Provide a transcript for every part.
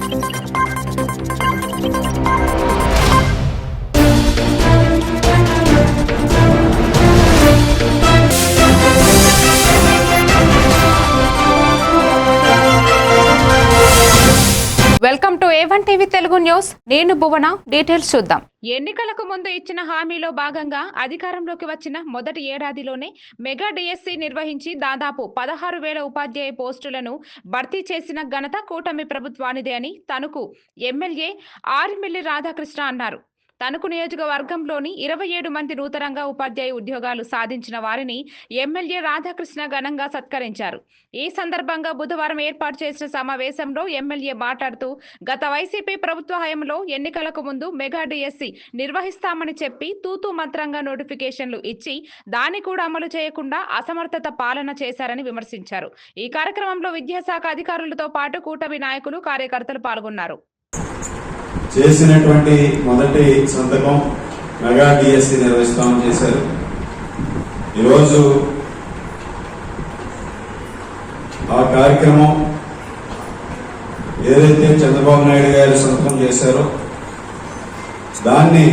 Welcome to A1 TV Telugu news. నేను భువన. Details చూద్దాం. ఎన్నికలకు ముందు ఇచ్చిన హామీలో భాగంగా అధికారంలోకి వచ్చిన మొదటి ఏడాదిలోనే మెగా డిఎస్సి నిర్వహించి దాదాపు 16,000 ఉపాధ్యాయ పోస్టులను భర్తీ చేసిన ఘనత కూటమి ప్రభుత్వానిదే అని తణుకు ఎమ్మెల్యే ఆర్మిల్లి రాధాకృష్ణ అన్నారు. తణుకు నియోజకవర్గంలోని 27 మంది నూతనంగా ఉపాధ్యాయ ఉద్యోగాలు సాధించిన వారిని ఎమ్మెల్యే రాధాకృష్ణ ఘనంగా సత్కరించారు. ఈ సందర్భంగా బుధవారం ఏర్పాటు చేసిన సమావేశంలో ఎమ్మెల్యే మాట్లాడుతూ గత వైసీపీ ప్రభుత్వ హయాంలో ఎన్నికలకు ముందు మెగా డిఎస్సి నిర్వహిస్తామని చెప్పి తూతూ మంత్రంగా నోటిఫికేషన్లు ఇచ్చి దాన్ని కూడా అమలు చేయకుండా అసమర్థత పాలన చేశారని విమర్శించారు. ఈ కార్యక్రమంలో విద్యాశాఖ అధికారులతో పాటు కూటమి నాయకులు, కార్యకర్తలు పాల్గొన్నారు. చేసినటువంటి మొదటి సంతకం మెగా డిఎస్సి నిర్వహిస్తామని చేశారు. ఈరోజు ఆ కార్యక్రమం ఏదైతే చంద్రబాబు నాయుడు గారు సంతకం చేశారో దాన్ని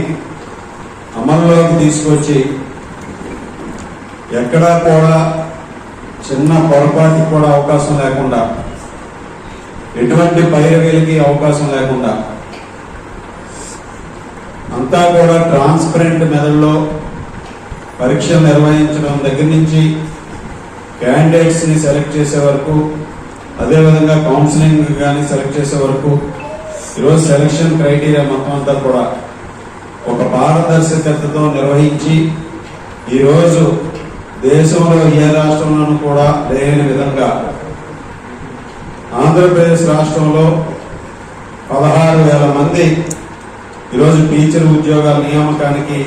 అమల్లోకి తీసుకొచ్చి ఎక్కడా కూడా చిన్న పొరపాటుకి కూడా అవకాశం లేకుండా, ఎటువంటి పైరవీలకి అవకాశం లేకుండా అంతా కూడా ట్రాన్స్పరెంట్ మెథడ్లో పరీక్షలు నిర్వహించడం దగ్గర నుంచి క్యాండిడేట్స్ని సెలెక్ట్ చేసే వరకు, అదేవిధంగా కౌన్సిలింగ్ కానీ సెలెక్ట్ చేసే వరకు ఈరోజు సెలక్షన్ క్రైటీరియా మొత్తం అంతా కూడా ఒక పారదర్శకతతో నిర్వహించి ఈరోజు దేశంలో ఏ రాష్ట్రంలోనూ కూడా లేని విధంగా ఆంధ్రప్రదేశ్ రాష్ట్రంలో 16,000 మంది ఈరోజు టీచర్ ఉద్యోగాల నియామకానికి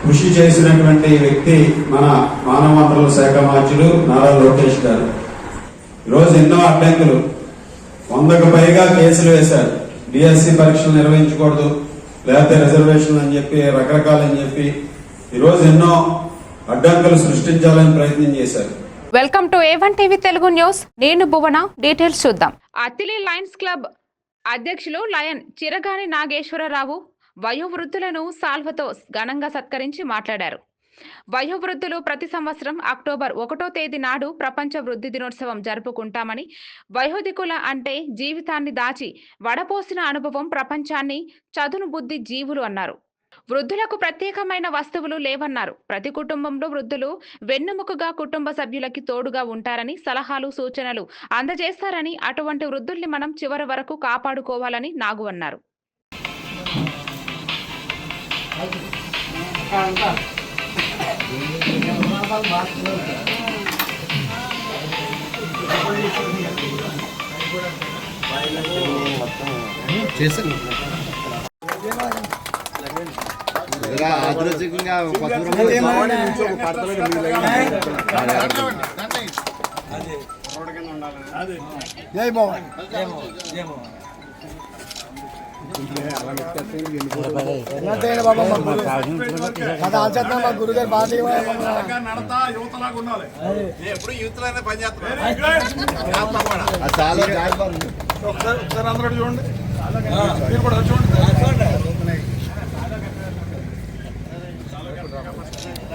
కృషి చేసినటువంటి వ్యక్తి మన మానవ వనరుల శాఖ మంత్రులు నారా లోకేష్ గారు. ఈరోజు ఎన్నో అడ్డంకులు, 100కు పైగా కేసులు వేశారు. డిఎస్సి పరీక్షలు నిర్వహించకూడదు, లేకపోతే రిజర్వేషన్లు అని చెప్పి, రకరకాలని చెప్పి ఈరోజు ఎన్నో అడ్డంకులు సృష్టించాలని ప్రయత్నం చేశారు. Welcome to A1 TV Telugu news. నేను భువన. డీటెయిల్స్ చూద్దాం. అతిలి లయన్స్ క్లబ్ అధ్యక్షులు లయన్ చిరగాని నాగేశ్వరరావు వయోవృద్ధులను సాల్వతో ఘనంగా సత్కరించి మాట్లాడారు. వయోవృద్ధులు ప్రతి సంవత్సరం అక్టోబర్ 1వ తేదీ నాడు ప్రపంచ వృద్ధి దినోత్సవం జరుపుకుంటామని, వయోధికుల అంటే జీవితాన్ని దాచి వడపోసిన అనుభవం, ప్రపంచాన్ని చదును బుద్ధి జీవులు అన్నారు. వృద్ధులకు ప్రత్యేకమైన వస్తువులు లేవన్నారు. ప్రతి కుటుంబంలో వృద్ధులు వెన్నెముకగా కుటుంబ సభ్యులకి తోడుగా ఉంటారని, సలహాలు, సూచనలు అందజేస్తారని, అటువంటి వృద్ధుల్ని మనం చివరి వరకు కాపాడుకోవాలని నాగు అన్నారు. ఆదర్శంగా గురుగారు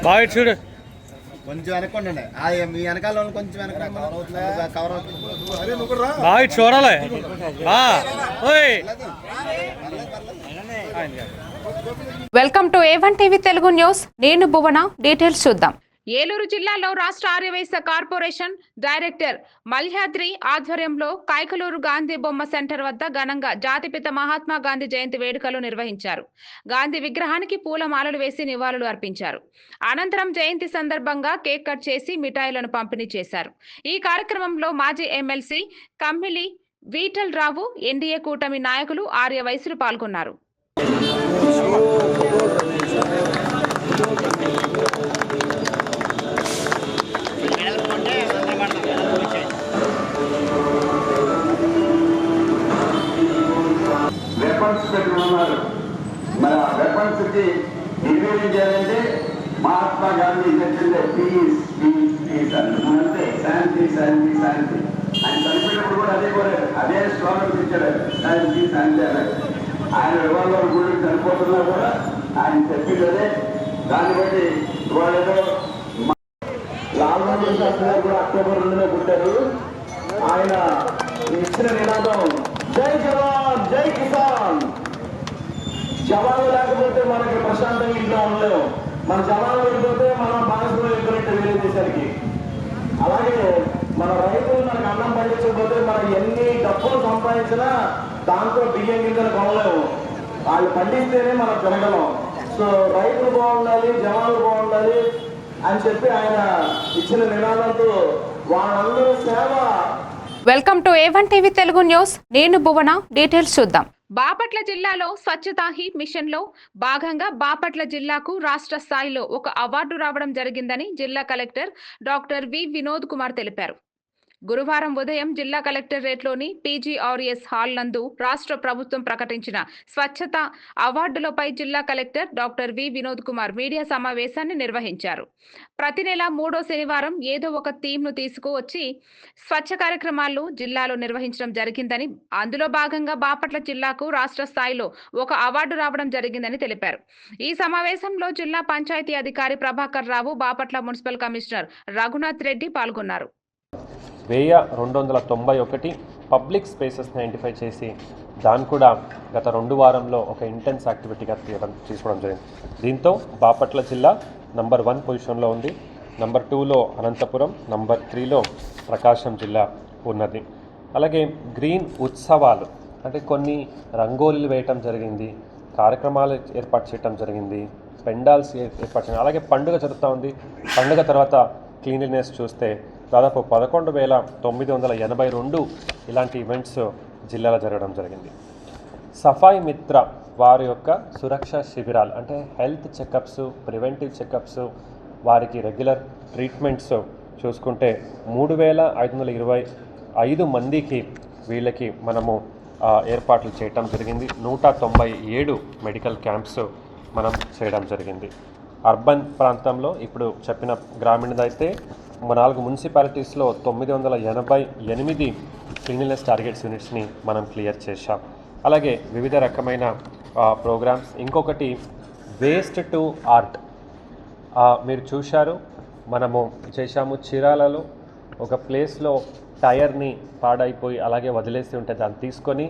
బాగా బాగా చూడు, కొంచెం వెనక్కండి. మీ వెనకాల కొంచెం వెనక కవర్ అవుతుంది. బాగా చూడాలి. Welcome to A1 TV Telugu news. నేను భువన. డీటెయిల్స్ చూద్దాం. ఏలూరు జిల్లాలో రాష్ట్ర ఆర్యవైశ్య కార్పొరేషన్ డైరెక్టర్ మల్యాద్రి ఆధ్వర్యంలో కైకలూరు గాంధీ బొమ్మ సెంటర్ వద్ద ఘనంగా జాతిపిత మహాత్మా గాంధీ జయంతి వేడుకలు నిర్వహించారు. గాంధీ విగ్రహానికి పూలమాలలు వేసి నివాళులు అర్పించారు. అనంతరం జయంతి సందర్భంగా కేక్ కట్ చేసి మిఠాయిలను పంపిణీ చేశారు. ఈ కార్యక్రమంలో మాజీ ఎమ్మెల్సీ కమ్మిలి వీటల్ రావు, ఎన్డీఏ కూటమి నాయకులు, ఆర్యవైశ్యులు పాల్గొన్నారు. మన వెపన్స్ కి నిర్వీర్యం చేయాలంటే మహాత్మా గాంధీ చెప్పిందే పీస్ పీస్ పీస్ అంటే శాంతి శాంతి శాంతి. ఆయన చనిపోయినప్పుడు కూడా అదే కోరాడు, అదే స్లోగన్ ఇచ్చాడు, దానికి శాంతి. ఆయన రివాల్వర్ గుడి చనిపోతున్నా కూడా ఆయన చెప్పింది అదే. దాన్ని బట్టి వాళ్ళేదో లాల్ బహదూర్ శాస్త్రి గారు కూడా అక్టోబర్ 2లో పుట్టారు. ఆయన ఇచ్చిన నినాదం జై జవాన్ జై కిసాన్. జవాన్లు లేకపోతే మనకి ప్రశాంతంగా ఇంట్లో ఉండలేము, మన జవాన్లు వెళ్ళిపోతే మనం బానిసలు వెళ్ళిపోయినట్టు వేరే దేశానికి. అలాగే మన రైతులు మనకు అన్నం పండించకపోతే మనం ఎన్ని డబ్బులు సంపాదించినా దాంతో బియ్యం గింజలు కొనలేము, వాళ్ళు పండిస్తేనే మనం తినగలం. సో రైతులు బాగుండాలి, జవాన్లు బాగుండాలి అని చెప్పి ఆయన ఇచ్చిన నినాదంతో వాళ్ళందరూ సేవ. Welcome to A1 TV Telugu news. నేను భువన. డీటెయిల్స్ చూద్దాం. బాపట్ల జిల్లాలో స్వచ్ఛతా హీ మిషన్ లో భాగంగా బాపట్ల జిల్లాకు రాష్ట్ర స్థాయిలో ఒక అవార్డు రావడం జరిగిందని జిల్లా collector doctor V Vinod Kumar తెలిపారు. గురువారం ఉదయం జిల్లా కలెక్టరేట్లోని PGRS హాల్ నందు రాష్ట్ర ప్రభుత్వం ప్రకటించిన స్వచ్ఛత అవార్డులపై జిల్లా collector doctor V Vinod Kumar media సమావేశాన్ని నిర్వహించారు. ప్రతి నెల 3వ శనివారం ఏదో ఒక థీమ్ను తీసుకువచ్చి స్వచ్ఛ కార్యక్రమాలు జిల్లాలో నిర్వహించడం జరిగిందని, అందులో భాగంగా బాపట్ల జిల్లాకు రాష్ట్ర స్థాయిలో ఒక అవార్డు రావడం జరిగిందని తెలిపారు. ఈ సమావేశంలో జిల్లా పంచాయతీ అధికారి ప్రభాకర్ రావు, బాపట్ల మున్సిపల్ కమిషనర్ రఘునాథ్ రెడ్డి పాల్గొన్నారు. 1291 పబ్లిక్ స్పేసెస్ని ఐడెంటిఫై చేసి దాన్ని కూడా గత 2 వారంలో ఒక ఇంటెన్స్ యాక్టివిటీగా తీసుకోవడం జరిగింది. దీంతో బాపట్ల జిల్లా నంబర్ 1 పొజిషన్లో ఉంది. నంబర్ 2లో అనంతపురం, నంబర్ 3లో ప్రకాశం జిల్లా ఉన్నది. అలాగే గ్రీన్ ఉత్సవాలు అంటే కొన్ని రంగోలీలు వేయటం జరిగింది, కార్యక్రమాలు ఏర్పాటు చేయటం జరిగింది, పెండాల్స్ ఏర్పాటు చేయడం, అలాగే పండుగ జరుగుతూ ఉంది. పండుగ తర్వాత క్లీన్లీనెస్ చూస్తే దాదాపు 11,982 ఇలాంటి ఈవెంట్స్ జిల్లాలో జరగడం జరిగింది. సఫాయి మిత్ర వారి యొక్క సురక్షా శిబిరాలు అంటే హెల్త్ చెకప్స్, ప్రివెంటివ్ చెకప్స్, వారికి రెగ్యులర్ ట్రీట్మెంట్స్ చూసుకుంటే 3,525 మందికి వీళ్ళకి మనము ఏర్పాట్లు చేయటం జరిగింది. 197 మెడికల్ క్యాంప్స్ మనం చేయడం జరిగింది. అర్బన్ ప్రాంతంలో ఇప్పుడు చెప్పిన గ్రామీణదైతే 4 మున్సిపాలిటీస్లో 988 క్లీన్లీనెస్ టార్గెట్స్ యూనిట్స్ని మనం క్లియర్ చేశాం. అలాగే వివిధ రకమైన ప్రోగ్రామ్స్. ఇంకొకటి వేస్ట్ టు ఆర్ట్ మీరు చూశారు, మనము చేశాము. చీరాలలో ఒక ప్లేస్లో టైర్ని పాడైపోయి అలాగే వదిలేసి ఉంటే దాన్ని తీసుకొని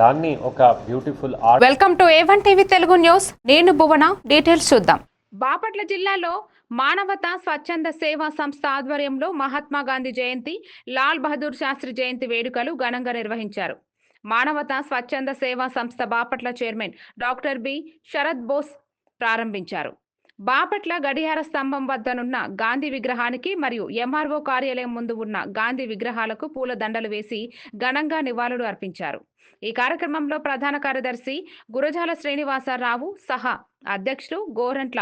దాన్ని ఒక beautiful art. Welcome to A1 TV Telugu news. నేను భువన. డీటెయిల్స్ చూద్దాం. బాపట్ల జిల్లాలో మానవతా స్వచ్ఛంద సేవా సంస్థ ఆధ్వర్యంలో మహాత్మా గాంధీ జయంతి, లాల్ బహదూర్ శాస్త్రి జయంతి వేడుకలు ఘనంగా నిర్వహించారు. మానవతా స్వచ్ఛంద సేవా సంస్థ Bapatla chairman doctor B Sarath Bose ప్రారంభించారు. బాపట్ల గడియార స్తంభం వద్దనున్న గాంధీ విగ్రహానికి మరియు MRO కార్యాలయం ముందు ఉన్న గాంధీ విగ్రహాలకు పూల దండలు వేసి ఘనంగా నివాళులు అర్పించారు. ఈ కార్యక్రమంలో ప్రధాన కార్యదర్శి గురజాల శ్రీనివాసరావు సహా అధ్యక్షులు గోరంట్ల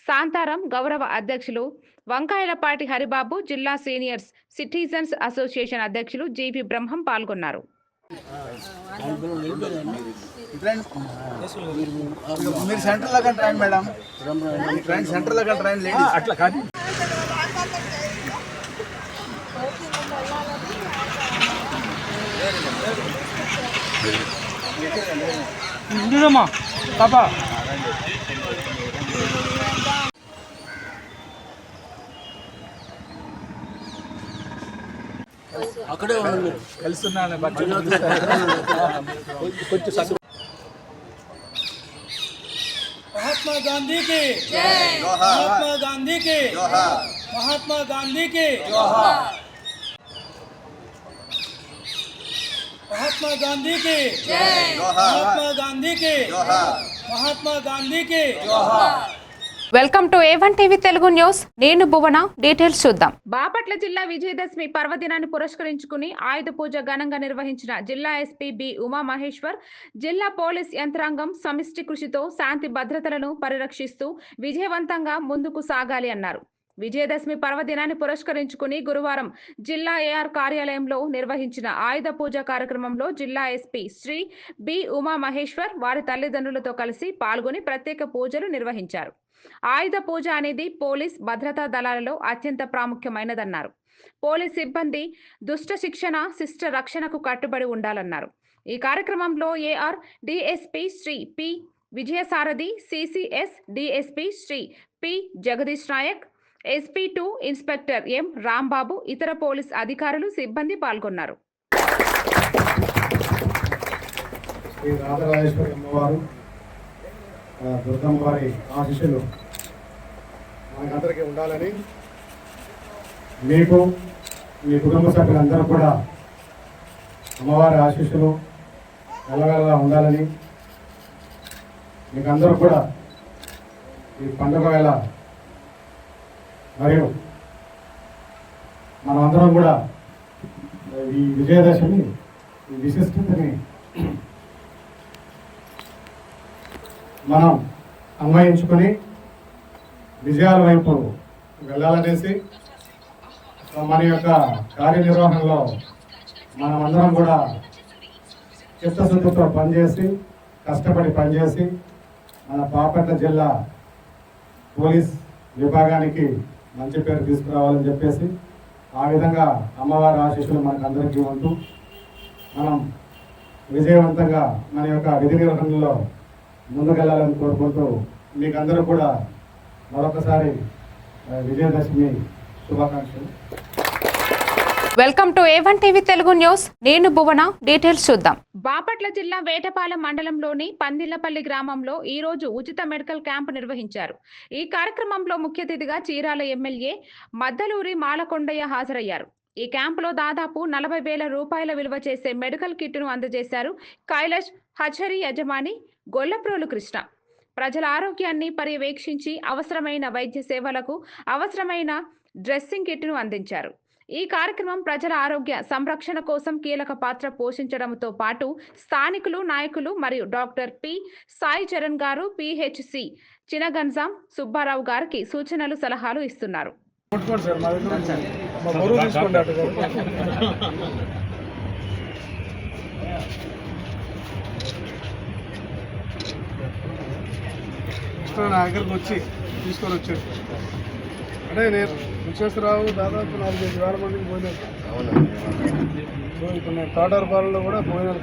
శాంతారం, గౌరవ అధ్యక్షులు వంకాయలపాటి హరిబాబు, జిల్లా సీనియర్స్ సిటిజన్స్ అసోసియేషన్ అధ్యక్షులు GV బ్రహ్మం పాల్గొన్నారు. మీరు సెంటర్ లాగా ట్రైన్ మేడం, ట్రైన్ సెంటర్ లాగా ట్రైన్ లేదు అట్లా కాదు. పాపా అక్కడే కలుస్తున్నాను కొంచెం. महात्मा गांधी के महात्मा गांधी के महात्मा गांधी के महात्मा गांधी के महात्मा गांधी के महात्मा गांधी के. Welcome to A1 TV Telugu news. నేను భువన. డీటెయిల్స్ చూద్దాం. బాపట్ల జిల్లా విజయదశమి పర్వదినాన్ని పురస్కరించుకుని ఆయుధ పూజ ఘనంగా నిర్వహించిన జిల్లా SP బి ఉమా మహేశ్వర్, జిల్లా పోలీస్ యంత్రాంగం సమిష్టి కృషితో శాంతి భద్రతలను పరిరక్షిస్తూ విజయవంతంగా ముందుకు సాగాలి అన్నారు. విజయదశమి పర్వదినాన్ని పురస్కరించుకుని గురువారం జిల్లా ఏఆర్ కార్యాలయంలో నిర్వహించిన ఆయుధ పూజ కార్యక్రమంలో జిల్లా ఎస్పీ శ్రీ బి ఉమా మహేశ్వర్ వారి తల్లిదండ్రులతో కలిసి పాల్గొని ప్రత్యేక పూజలు నిర్వహించారు. ఆయుధ పూజ అనేది పోలీస్ భద్రతా దళాలలో అత్యంత ప్రాముఖ్యమైనదన్నారు. పోలీస్ సిబ్బంది దుష్ట శిక్షణ శిష్ట రక్షణకు కట్టుబడి ఉండాలన్నారు. ఈ కార్యక్రమంలో AR DSP Shri P Vijayasarathi, CCS DSP Shri P Jagadish Naik, SP2 inspector M Rambabu, ఇతర పోలీస్ అధికారులు సిబ్బంది పాల్గొన్నారు. శ్రీ రాజరాజేశ్వరి అమ్మవారు దుర్గమ్మ వారి ఆశీస్సులు మనకందరికీ ఉండాలని, మీకు మీ కుటుంబ సభ్యులందరూ కూడా అమ్మవారి ఆశీస్సులు ఎల్లవెల్లా ఉండాలని, మీకు అందరూ కూడా ఈ పండుగ వేళ మరియు మనమందరం కూడా ఈ విజయదశమి ఈ విశిష్టతని మనం అన్వయించుకొని విజయాల వైపు వెళ్ళాలనేసి మన యొక్క కార్యనిర్వహణలో మనమందరం కూడా చిత్తశుద్ధితో పనిచేసి కష్టపడి పనిచేసి మన బాపట్ల జిల్లా పోలీస్ విభాగానికి మంచి పేరు తీసుకురావాలని చెప్పేసి ఆ విధంగా అమ్మవారి ఆశీస్సులు మనకు అందరికీ ఉంటూ మనం విజయవంతంగా మన యొక్క విధి నిర్వహణలో ముందుకెళ్ళాలని కోరుకుంటూ మీకు అందరూ కూడా మరొకసారి విజయదశమి శుభాకాంక్షలు. Welcome to A1 TV Telugu news. నేను భువన. డీటెయిల్స్ చూద్దాం. బాపట్ల జిల్లా వేటపాలెం మండలంలోని పందిళ్లపల్లి గ్రామంలో ఈ రోజు ఉచిత మెడికల్ క్యాంపు నిర్వహించారు. ఈ కార్యక్రమంలో ముఖ్య అతిథిగా చీరాల ఎమ్మెల్యే మద్దలూరి మాలకొండయ్య హాజరయ్యారు. ఈ క్యాంపులో దాదాపు 40,000 రూపాయల విలువ చేసే మెడికల్ కిట్ను అందజేశారు. కైలాష్ హచరీ యజమాని గొల్లప్రోలు కృష్ణ ప్రజల ఆరోగ్యాన్ని పర్యవేక్షించి అవసరమైన వైద్య సేవలకు అవసరమైన డ్రెస్సింగ్ కిట్ను అందించారు. ఈ కార్యక్రమం ప్రజల ఆరోగ్య సంరక్షణ కోసం కీలక పాత్ర పోషించడంతో పాటు స్థానికులు, నాయకులు మరియు డాక్టర్ పి సాయి చరణ్ గారు, PHC చినగంజాం సుబ్బారావు గారికి సూచనలు, సలహాలు ఇస్తున్నారు. నా దగ్గరకు వచ్చి తీసుకొని వచ్చాడు అంటే నేను విశ్వేశ్వరరావు దాదాపు 4,000 మందికి పోయినారు. సో ఇప్పుడు నేను తోటరపాలెంలో కూడా పోయినారు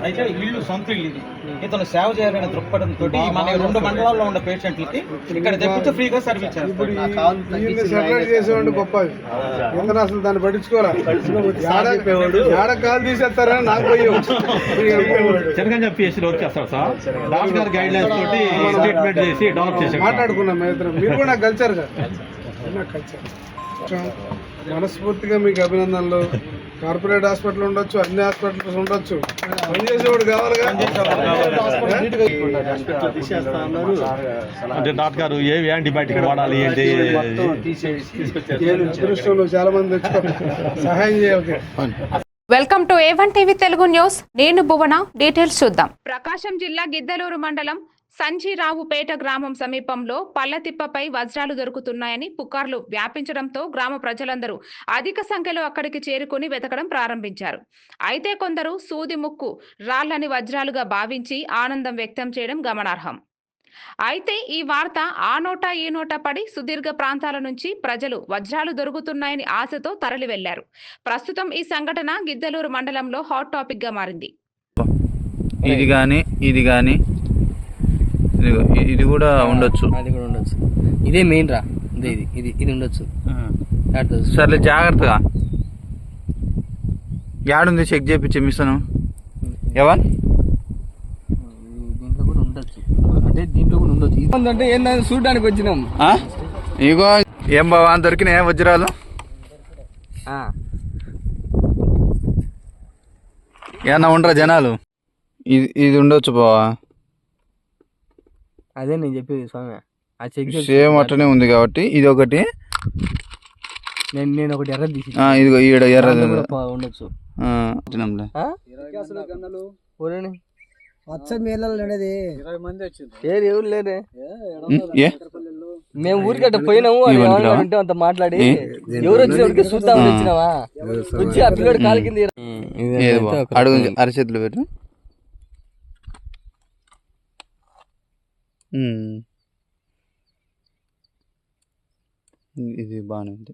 అయితే ఇల్లు సొంత ఇల్లు ఇది. ఇతను సేవ చేయాలనే దృక్పథంతో మన 2 మండలాల్లో ఉన్న పేషెంట్లకి ఇక్కడ తెప్పించి ఫ్రీగా సర్వీస్ చేస్తారు. సెపరేట్ చేసేవాడు గొప్ప. ఎందుకంటే అసలు దాన్ని పట్టించుకోవాలి. ఏడ కాలు తీసేస్తారని నాకు పోయి మాట్లాడుకున్నాం మేము ఇద్దరం. మీరు కూడా నాకు కలిసారు కదా. నాకు కలిసారు. మనస్ఫూర్తిగా మీకు అభినందనలు. కార్పొరేట్ హాస్పిటల్ ఉండొచ్చు, అన్ని హాస్పిటల్స్ ఉండొచ్చు, పనిచేసేవాడు కావాలిగా. అంటే డాక్టర్ గారు ఏవి యాంటీబయాటిక్ వాడాలి ఏంటి అదృష్టంలో చాలా మంది తెచ్చుకో సహాయం చేయాలి. Welcome to A1 TV Telugu news. నేను భువన. డీటెయిల్స్ చూద్దాం. ప్రకాశం జిల్లా గిద్దలూరు మండలం సంజీరావుపేట గ్రామం సమీపంలో పల్లతిప్పపై వజ్రాలు దొరుకుతున్నాయని పుకార్లు వ్యాపించడంతో గ్రామ ప్రజలందరూ అధిక సంఖ్యలో అక్కడికి చేరుకుని వెతకడం ప్రారంభించారు. అయితే కొందరు సూది ముక్కు రాళ్లని వజ్రాలుగా భావించి ఆనందం వ్యక్తం చేయడం గమనార్హం. అయితే ఈ వార్త ఆ నోటా ఈ నోటా పడి సుదీర్ఘ ప్రాంతాల నుంచి ప్రజలు వజ్రాలు దొరుకుతున్నాయని ఆశతో తరలి వెళ్లారు. ప్రస్తుతం ఈ సంఘటన గిద్దలూరు మండలంలో హాట్ టాపిక్ గా మారింది. ఇది కూడా ఉండొచ్చు. ఇదే మెయిన్ రా. ఇది ఉండొచ్చు. సర్లే జాగ్రత్తగా. యాడుంది చెక్ చేయించి మిస్తాను. ఎవరు దీంట్లో కూడా ఉండొచ్చు. అంటే దీంట్లో కూడా ఉండొచ్చు. అంటే ఏంటంటే చూడడానికి వచ్చినాం. ఇగో ఏం బావా దొరికినాయా వజ్రాలు? ఏమన్నా ఉండరా జనాలు? ఇది ఉండొచ్చు బావా. అదే నేను చెప్పేది స్వామి. ఆ చెక్ సేమ్ అట్లనే ఉంది కాబట్టి ఇది ఒకటి. నేను ఒకటి ఎర్రది తీసి ఇదిగో ఈడ ఎర్రది ఉండొచ్చు. ఏది ఎవరు లేరే ఏ మేము ఊరికట్ట పోయినాము అంటే అంత మాట్లాడి ఎవరు వచ్చిన చూద్దామని వచ్చినావా వచ్చి ఆ పిల్లడు కాలు కింద అడుగు అరచేతులు పెట్టు. ఇది బాగానే ఉంది.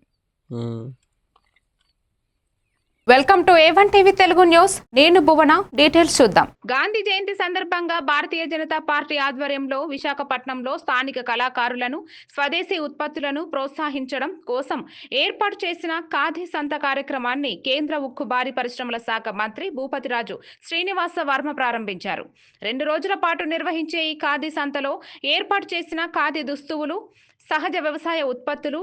Welcome to A1 TV Telugu news. నేను భువన. డీటెయిల్స్ చూద్దాం. గాంధీ జయంతి సందర్భంగా భారతీయ జనతా పార్టీ ఆధ్వర్యంలో విశాఖపట్నంలో స్థానిక కళాకారులను స్వదేశీ ఉత్పత్తులను ప్రోత్సహించడం కోసం ఏర్పాటు చేసిన ఖాదీ సంత కార్యక్రమాన్ని కేంద్ర ఉక్కు భారీ పరిశ్రమల శాఖ మంత్రి భూపతిరాజు శ్రీనివాస వర్మ ప్రారంభించారు. 2 రోజుల పాటు నిర్వహించే ఈ ఖాదీ సంతలో ఏర్పాటు చేసిన ఖాదీ దుస్తువులు, సహజ వ్యవసాయ ఉత్పత్తులు,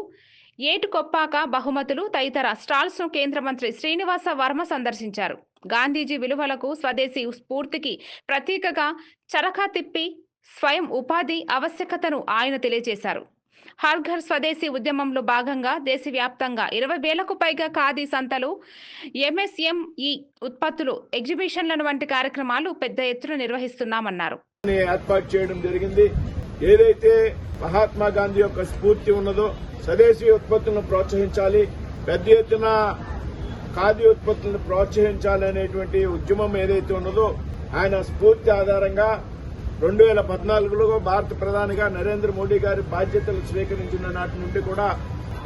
ఏటుకొప్పాక బహుమతులు తదితర స్టాల్స్ ను కేంద్ర మంత్రి శ్రీనివాస వర్మ సందర్శించారు. గాంధీజీ విలువలకు, స్వదేశీ స్ఫూర్తికి ప్రతీకగా చరఖా తిప్పి స్వయం ఉపాధి ఆవశ్యకతను ఆయన తెలియజేశారు. హర్ ఘర్ స్వదేశీ ఉద్యమంలో భాగంగా దేశవ్యాప్తంగా 20,000కు పైగా ఖాదీ సంతలు, MSME ఉత్పత్తులు, ఎగ్జిబిషన్లను వంటి కార్యక్రమాలు పెద్ద ఎత్తున నిర్వహిస్తున్నామన్నారు. ఏర్పాటు చేయడం జరిగింది. ఏదైతే మహాత్మా గాంధీ యొక్క స్ఫూర్తి ఉన్నదో స్వదేశీ ఉత్పత్తులను ప్రోత్సహించాలి, పెద్ద ఎత్తున ఖాదీ ఉత్పత్తులను ప్రోత్సహించాలి అనేటువంటి ఉద్యమం ఏదైతే ఉన్నదో ఆయన స్ఫూర్తి ఆధారంగా 2014లో భారత ప్రధానిగా నరేంద్ర మోడీ గారి బాధ్యతలు స్వీకరించిన నాటి నుండి కూడా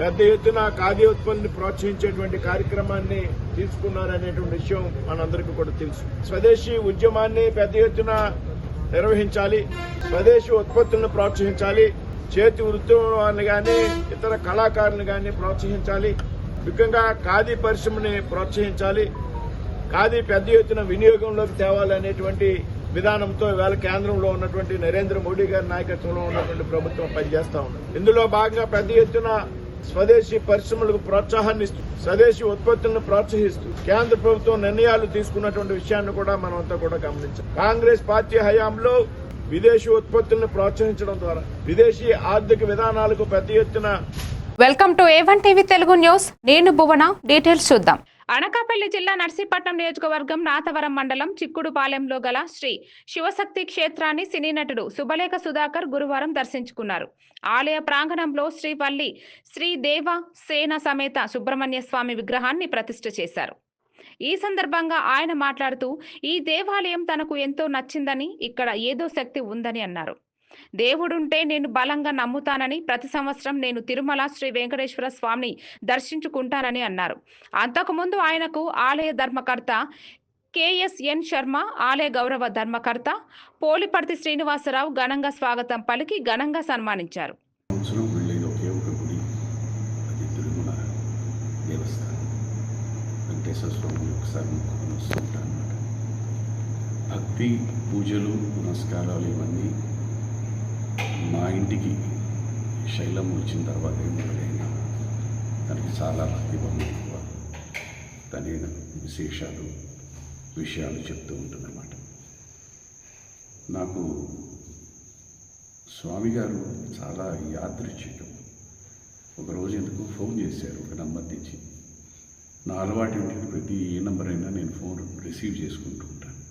పెద్ద ఎత్తున ఖాదీ ఉత్పత్తులను ప్రోత్సహించేటువంటి కార్యక్రమాన్ని తీసుకున్నారనేటువంటి విషయం మనందరికీ కూడా తెలుసు. స్వదేశీ ఉద్యమాన్ని పెద్ద ఎత్తున నిర్వహించాలి, స్వదేశీ ఉత్పత్తులను ప్రోత్సహించాలి, చేతి వృత్తులను కానీ ఇతర కళాకారులను కానీ ప్రోత్సహించాలి, ముఖ్యంగా ఖాదీ పరిశ్రమని ప్రోత్సహించాలి, ఖాదీ పెద్ద ఎత్తున వినియోగంలోకి తేవాలనేటువంటి విధానంతో ఇవాళ కేంద్రంలో ఉన్నటువంటి నరేంద్ర మోడీ గారి నాయకత్వంలో ఉన్నటువంటి ప్రభుత్వం పనిచేస్తా ఉంది. ఇందులో భాగంగా పెద్ద ఎత్తున స్వదేశీ పరిశ్రమలకు ప్రోత్సాహాన్ని ఇస్తూ స్వదేశీ ఉత్పత్తులను ప్రోత్సహిస్తూ కేంద్ర ప్రభుత్వం నిర్ణయాలు తీసుకున్నటువంటి విషయాన్ని కూడా మనమంతా కూడా గమనించాం. కాంగ్రెస్ పార్టీ హయాంలో విదేశీ ఉత్పత్తులను ప్రోత్సహించడం ద్వారా విదేశీ ఆర్థిక విధానాలకు పెద్ద ఎత్తున. Welcome to A1 TV Telugu news. నేను భువన. డీటెయిల్స్ చూద్దాం. అనకాపల్లి జిల్లా నర్సీపట్నం నియోజకవర్గం నాతవరం మండలం చిక్కుడుపాలెంలో గల శ్రీ శివశక్తి క్షేత్రాన్ని సినీ నటుడు శుభలేఖ సుధాకర్ గురువారం దర్శించుకున్నారు. ఆలయ ప్రాంగణంలో శ్రీవల్లి శ్రీ దేవ సేన సమేత సుబ్రహ్మణ్య స్వామి విగ్రహాన్ని ప్రతిష్ఠ చేశారు. ఈ సందర్భంగా ఆయన మాట్లాడుతూ ఈ దేవాలయం తనకు ఎంతో నచ్చిందని, ఇక్కడ ఏదో శక్తి ఉందని అన్నారు. దేవుడుంటే నేను బలంగా నమ్ముతానని, ప్రతి సంవత్సరం నేను తిరుమల శ్రీ వెంకటేశ్వర స్వామిని దర్శించుకుంటానని అన్నారు. అంతకుముందు ఆయనకు ఆలయ ధర్మకర్త KSN శర్మ, ఆలయ గౌరవ ధర్మకర్త పోలిపర్తి శ్రీనివాసరావు ఘనంగా స్వాగతం పలికి ఘనంగా సన్మానించారు. భక్తి, పూజలు, పునస్కారాలు ఇవన్నీ మా ఇంటికి శైలం వచ్చిన తర్వాత మొదలైన తనకి చాలా భక్తిభావం ఎక్కువ. తన విషయాలు చెప్తూ ఉంటుందన్నమాట. నాకు స్వామి గారు చాలా యాదృచ్ఛికం. ఒకరోజు ఎందుకు ఫోన్ చేశారు ఒక నంబర్ నుంచి. నా అలవాటు ఏంటంటే ప్రతి ఏ నెంబర్ అయినా నేను ఫోన్ రిసీవ్ చేసుకుంటూ ఉంటాను.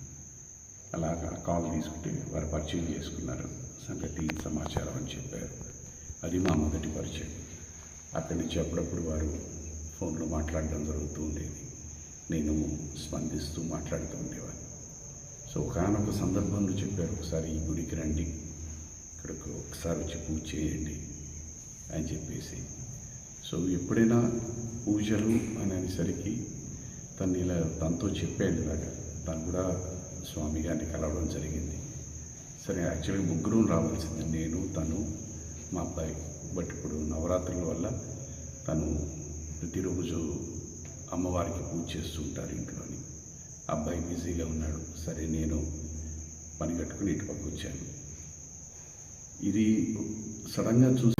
అలాగా కాల్ తీసుకుంటే వారు పరిచయం చేసుకున్నారు, సంగతి సమాచారం అని చెప్పారు. అది మా మొదటి పరిచయం. అక్కడి నుంచి అప్పుడప్పుడు వారు ఫోన్లో మాట్లాడడం జరుగుతూ ఉండేది. నేను స్పందిస్తూ మాట్లాడుతూ ఉండేవాడిని. సో ఒకనొక సందర్భంలో చెప్పారు, ఒకసారి ఈ గుడికి రండి, ఇక్కడికి ఒకసారి వచ్చి పూజ చేయండి అని చెప్పేసి. సో ఎప్పుడైనా పూజలు అనేసరికి తనతో చెప్పాను ఇలాగా. తను కూడా స్వామి గారిని కలవడం జరిగింది. సరే యాక్చువల్గా ముగ్గురు రావాల్సింది, నేను, తను, మా అబ్బాయి. బట్ ఇప్పుడు నవరాత్రుల వల్ల తను ప్రతిరోజు అమ్మవారికి పూజ చేస్తూ ఉంటారు ఇంట్లోని. అబ్బాయి బిజీగా ఉన్నాడు. సరే నేను పని కట్టుకుని ఇటు పక్క వచ్చాను. ఇది సడన్గా చూసి